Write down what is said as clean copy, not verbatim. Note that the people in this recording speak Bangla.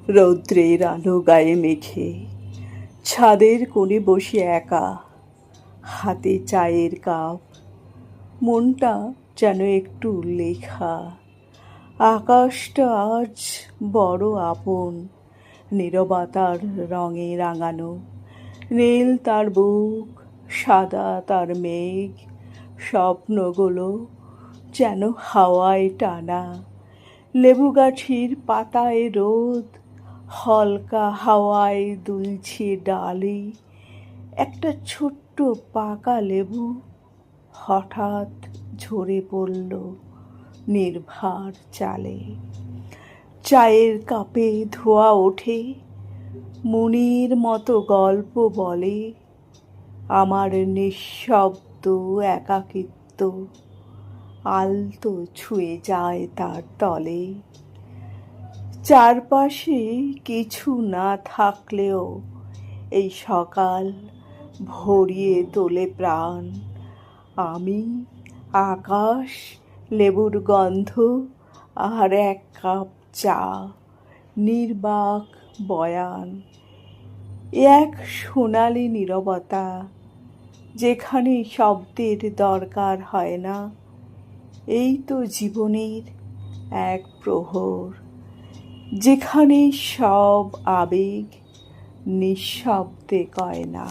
রৌদ্রের আলো গায়ে মেখে ছাদের কোণে বসে একা, হাতে চায়ের কাপ, মনটা যেন একটু লেখা। আকাশটা আজ বড় আপন, নীরবতার রঙে রাঙানো। নীল তার বুক, সাদা তার মেঘ, স্বপ্নগুলো যেন হাওয়ায় টানা। লেবু গাছের পাতায় রোদ, হালকা হাওয়ায় দুলছে ডালে। একটা ছোট্ট পাকা লেবু হঠাৎ ঝরে পড়ল নির্ভার চালে। চায়ের কাপে ধোঁয়া ওঠে, মুনির মতো গল্প বলে। আমার নিঃশব্দ একাকিত্ব আলতো ছুঁয়ে যায় তার তলে। চারপাশে কিছু না থাকলেও এই সকাল ভরিয়ে তোলে প্রাণ। আমি, আকাশ, লেবুর গন্ধ আর এক কাপ চা, নির্বাক বয়ান। এক সোনালি নীরবতা, যেখানে শব্দের দরকার হয় না। এই তো জীবনের এক প্রহর, যেখানে সব আবেগ নিঃশব্দে কয় না।